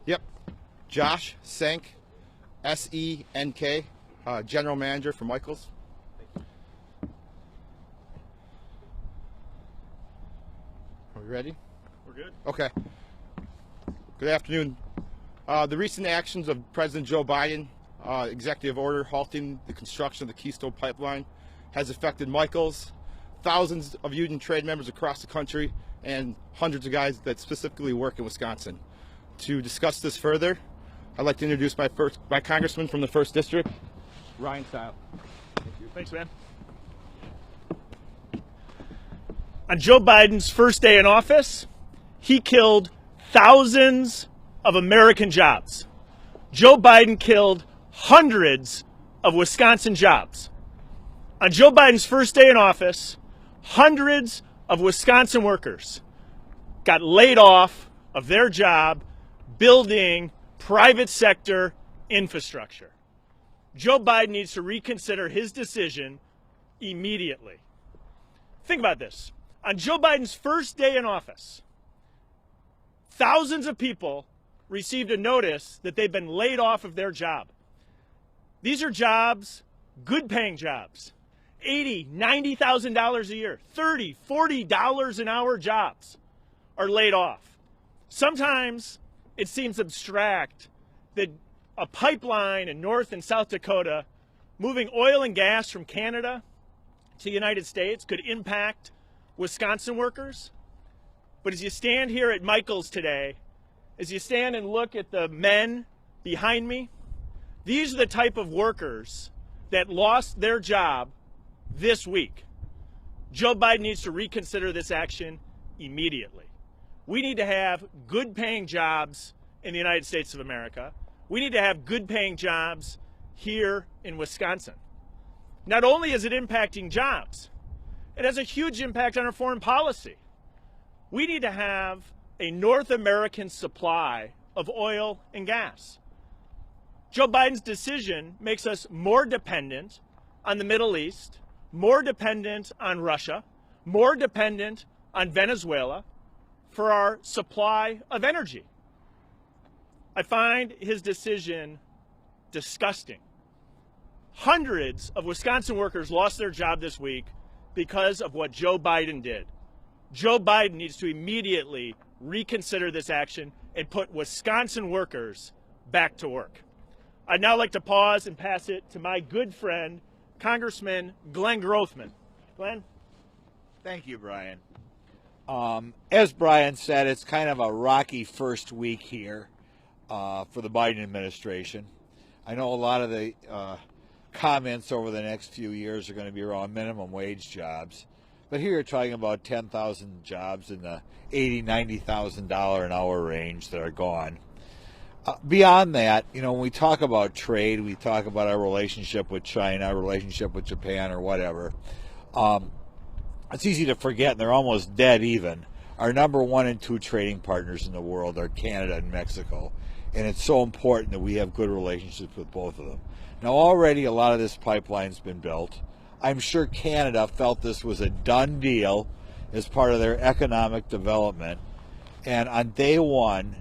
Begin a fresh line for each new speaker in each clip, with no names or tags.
Yep. Josh Senk, S-E-N-K, General Manager for Michaels. Are we ready?
We're good.
Okay. Good afternoon. The recent actions of President Joe Biden, executive order halting the construction of the Keystone Pipeline, has affected Michaels, thousands of union trade members across the country, and hundreds of guys that specifically work in Wisconsin. To discuss this further, I'd like to introduce my congressman from the 1st District, Ryan Style.
Thanks, man. On Joe Biden's first day in office, he killed thousands of American jobs. Joe Biden killed hundreds of Wisconsin jobs. On Joe Biden's first day in office, hundreds of Wisconsin workers got laid off of their job building private sector infrastructure. Joe Biden needs to reconsider his decision immediately. Think about this. On Joe Biden's first day in office, thousands of people received a notice that they've been laid off of their job. These are jobs, good paying jobs, $80,000, $90,000 a year, $30, $40 an hour jobs are laid off. Sometimes it seems abstract that a pipeline in North and South Dakota moving oil and gas from Canada to the United States could impact Wisconsin workers. But as you stand here at Michaels today, as you stand and look at the men behind me, these are the type of workers that lost their job this week. Joe Biden needs to reconsider this action immediately. We need to have good paying jobs in the United States of America. We need to have good paying jobs here in Wisconsin. Not only is it impacting jobs, it has a huge impact on our foreign policy. We need to have a North American supply of oil and gas. Joe Biden's decision makes us more dependent on the Middle East, more dependent on Russia, more dependent on Venezuela for our supply of energy. I find his decision disgusting. Hundreds of Wisconsin workers lost their job this week because of what Joe Biden did. Joe Biden needs to immediately reconsider this action and put Wisconsin workers back to work. I'd now like to pause and pass it to my good friend, Congressman Glenn Grothman. Glenn?
Thank you, Brian. As Brian said, it's kind of a rocky first week here for the Biden administration. I know a lot of the comments over the next few years are going to be around minimum wage jobs. But here you're talking about 10,000 jobs in the $80,000, $90,000 an hour range that are gone. Beyond that, when we talk about trade, we talk about our relationship with China, our relationship with Japan, or whatever. It's easy to forget, and they're almost dead even. Our number 1 and 2 trading partners in the world are Canada and Mexico, and it's so important that we have good relationships with both of them. Now, already a lot of this pipeline's been built. I'm sure Canada felt this was a done deal as part of their economic development, and on day one,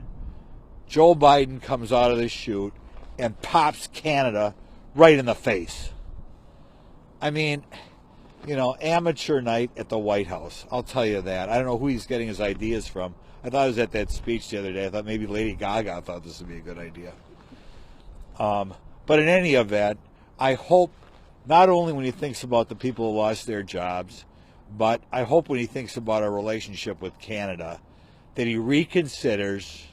Joe Biden comes out of the chute and pops Canada right in the face. I mean, amateur night at the White House. I'll tell you that. I don't know who he's getting his ideas from. I thought I was at that speech the other day. I thought maybe Lady Gaga thought this would be a good idea. But in any event, I hope not only when he thinks about the people who lost their jobs, but I hope when he thinks about our relationship with Canada, that he reconsiders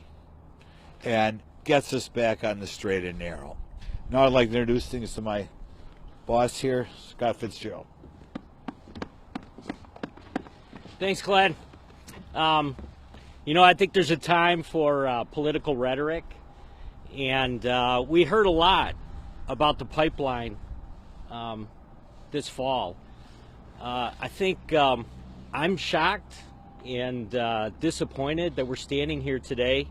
and gets us back on the straight and narrow. Now I'd like to introduce things to my boss here, Scott Fitzgerald.
Thanks, Glenn. I think there's a time for political rhetoric, and we heard a lot about the pipeline this fall. I think I'm shocked and disappointed that we're standing here today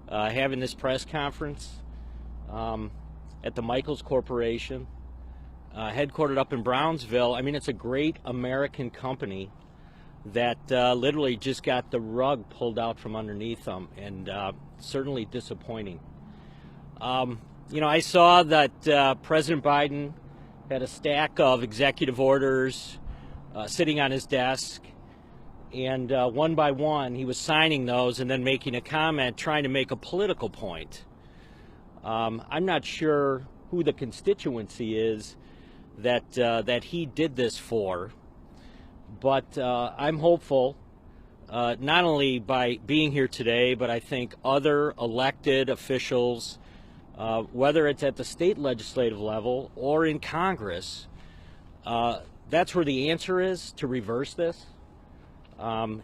having this press conference at the Michaels Corporation, headquartered up in Brownsville. I mean, it's a great American company that literally just got the rug pulled out from underneath them, and certainly disappointing. You know, I saw that President Biden had a stack of executive orders sitting on his desk, and one by one he was signing those and then making a comment trying to make a political point. I'm not sure who the constituency is that he did this for, but I'm hopeful, not only by being here today, but I think other elected officials, whether it's at the state legislative level or in Congress, that's where the answer is, to reverse this. And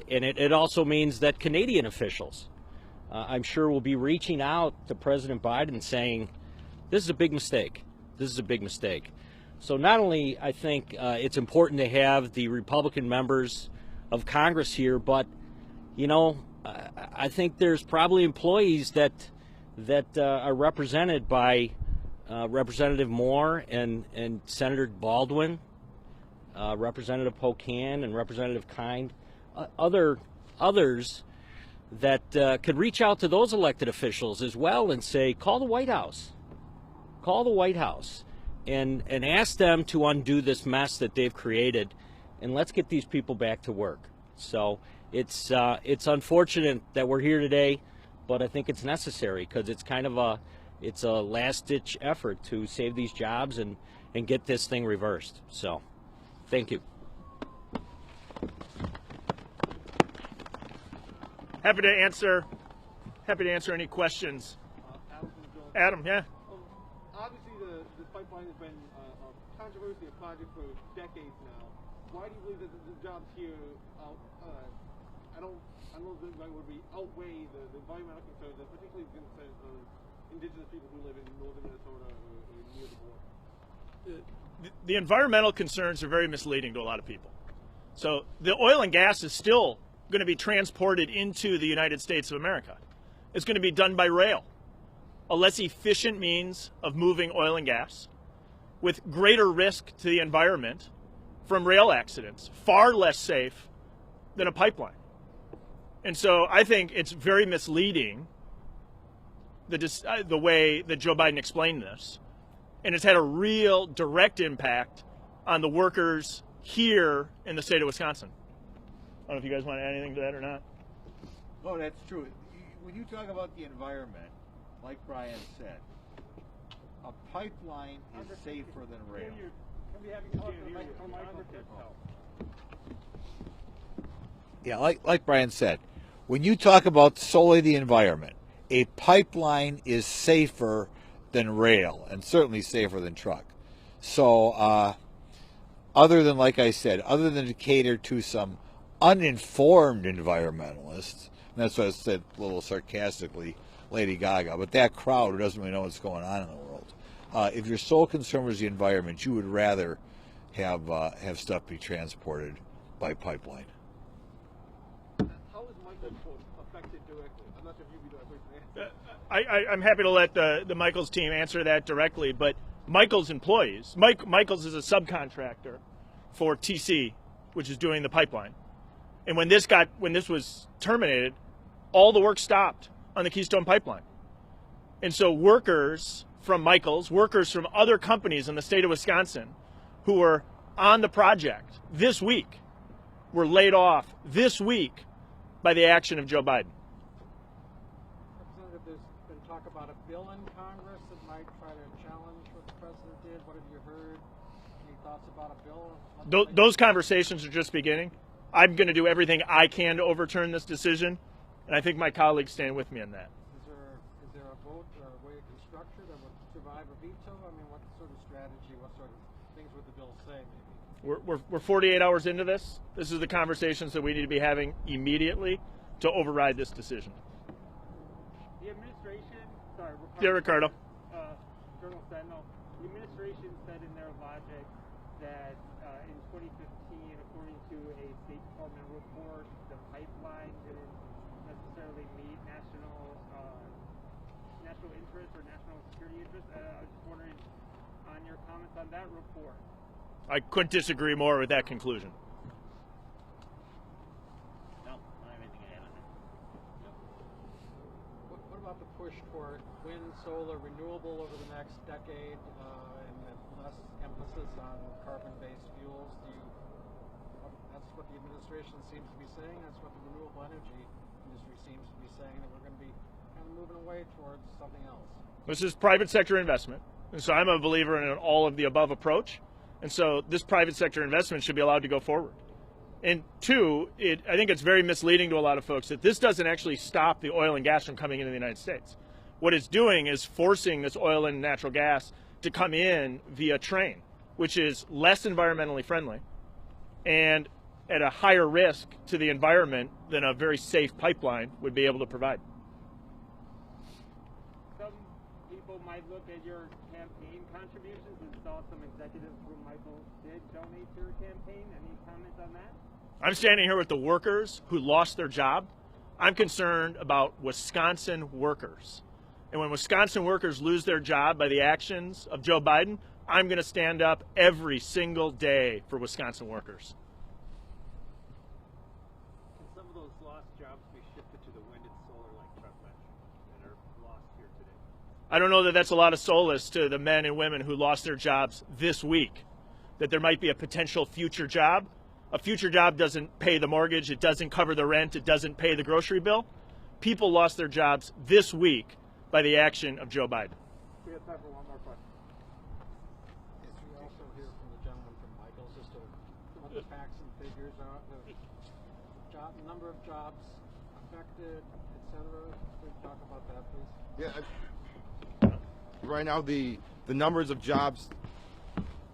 it also means that Canadian officials, I'm sure, will be reaching out to President Biden saying, this is a big mistake. This is a big mistake. So not only I think it's important to have the Republican members of Congress here, but, you know, I think there's probably employees that are represented by Representative Moore and Senator Baldwin, Representative Pocan and Representative Kind, others that could reach out to those elected officials as well and say, call the White House. Call the White House and ask them to undo this mess that they've created, and let's get these people back to work. So it's unfortunate that we're here today, but I think it's necessary because it's kind of a last-ditch effort to save these jobs and get this thing reversed. So thank you.
Happy to answer any questions. Adam, yeah.
Obviously, the pipeline has been a controversy, a project for decades now. Why do you believe that the jobs here I don't know if it would be outweigh the environmental concerns, particularly the concerns of indigenous people who live in northern Minnesota or near the border?
The environmental concerns are very misleading to a lot of people. So the oil and gas is still going to be transported into the United States of America. It's going to be done by rail, a less efficient means of moving oil and gas with greater risk to the environment from rail accidents, far less safe than a pipeline. And so I think it's very misleading the way that Joe Biden explained this. And it's had a real direct impact on the workers here in the state of Wisconsin. I don't know if you guys want to add anything to that or not.
Oh, that's true. When you talk about the environment, like Brian said, a pipeline is safer than rail. Yeah, like Brian said, when you talk about solely the environment, a pipeline is safer than rail, and certainly safer than truck. So, other than, like I said, other than to cater to some uninformed environmentalists, and that's what I said a little sarcastically, Lady Gaga, but that crowd who doesn't really know what's going on in the world, if your sole concern was the environment, you would rather have stuff be transported by pipeline.
How is Michael affected directly? I'm not sure if you'd be the right person to answer.
I'm happy to let the Michaels team answer that directly, but Michaels employees, Michaels is a subcontractor for TC, which is doing the pipeline. And when this was terminated, all the work stopped on the Keystone Pipeline. And so workers from Michaels, workers from other companies in the state of Wisconsin who were on the project this week were laid off this week by the action of Joe Biden.
Representative, there's been talk about a bill in Congress that might try to challenge what the president did. What have you heard? Any thoughts about a bill?
Those conversations are just beginning. I'm going to do everything I can to overturn this decision, and I think my colleagues stand with me on that.
Is there a vote or a way it can structure that would survive a veto? I mean, what sort of strategy, what sort of things would the bill say, maybe?
We're 48 hours into this. This is the conversations that we need to be having immediately to override this decision.
The administration,
Ricardo.
Journal Sentinel, the administration said in their logic that in 2015, according to a State Department report, the pipeline didn't necessarily meet national interest or national security interest. I was just wondering on your comments on that report.
I couldn't disagree more with that conclusion.
about the push for wind, solar, renewable over the next decade, and less emphasis on carbon-based fuels? That's what the administration seems to be saying. That's what the renewable energy industry seems to be saying, that we're going to be kind of moving away towards something else.
This is private sector investment. And so I'm a believer in an all of the above approach. And so this private sector investment should be allowed to go forward. And two, I think it's very misleading to a lot of folks that this doesn't actually stop the oil and gas from coming into the United States. What it's doing is forcing this oil and natural gas to come in via train, which is less environmentally friendly and at a higher risk to the environment than a very safe pipeline would be able to provide.
Some people might look at your campaign contributions and saw some executives from Michael did donate to your campaign. Any comments on that?
I'm standing here with the workers who lost their job. I'm concerned about Wisconsin workers. And when Wisconsin workers lose their job by the actions of Joe Biden, I'm going to stand up every single day for Wisconsin workers.
Can some of those lost jobs be shifted to the wind and solar like Chuck mentioned that are lost here today?
I don't know that that's a lot of solace to the men and women who lost their jobs this week, that there might be a potential future job. A future job doesn't pay the mortgage, it doesn't cover the rent, it doesn't pay the grocery bill. People lost their jobs this week by the action of Joe Biden.
We have time for one more question.
Yes, we also hear from the gentleman from Michael's as to what the facts and figures are, the number of jobs affected, etc. Could we talk about that, please?
Yeah. Right now, the numbers of jobs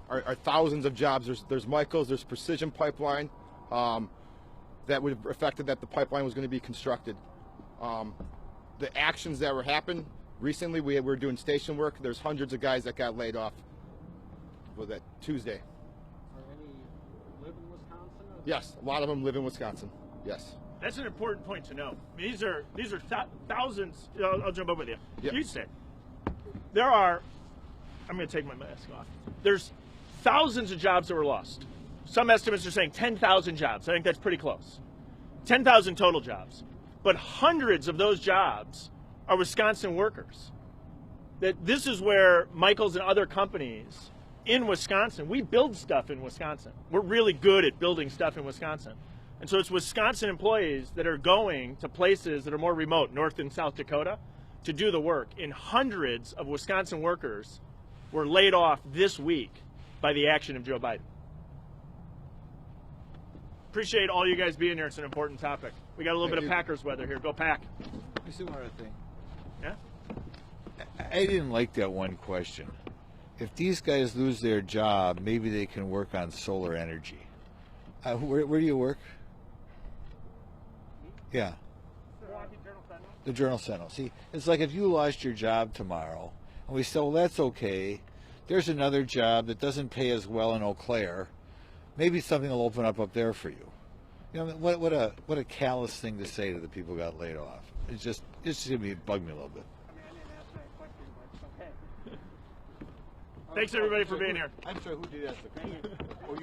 are thousands of jobs. There's Michael's, there's Precision Pipeline that would have affected that the pipeline was going to be constructed. The actions that were happened recently, we were doing station work. There's hundreds of guys that got laid off. Was that Tuesday?
Are any live in Wisconsin? Or
Yes, a lot of them live in Wisconsin. Yes.
That's an important point to know. I mean, these are thousands. I'll jump up with you.
Yep.
You say there are. I'm going to take my mask off. There's thousands of jobs that were lost. Some estimates are saying 10,000 jobs. I think that's pretty close. 10,000 total jobs. But hundreds of those jobs are Wisconsin workers. That this is where Michael's and other companies in Wisconsin, we build stuff in Wisconsin. We're really good at building stuff in Wisconsin. And so it's Wisconsin employees that are going to places that are more remote, North and South Dakota, to do the work. And hundreds of Wisconsin workers were laid off this week by the action of Joe Biden. Appreciate all you guys being here. It's an important topic. We got a little bit of Packers weather here. Go Pack.
Let me see one other thing.
Yeah?
I didn't like that one question. If these guys lose their job, maybe they can work on solar energy. Where do you work? Yeah. The Journal Sentinel. See, it's like if you lost your job tomorrow, and we said, well, that's okay. There's another job that doesn't pay as well in Eau Claire. Maybe something will open up there for you. You know, what a callous thing to say to the people who got laid off. It's just gonna bug me a little bit.
I mean, I didn't ask that question, but it's okay.
Thanks everybody for being here.
I'm sorry, who did ask the question? Oh, you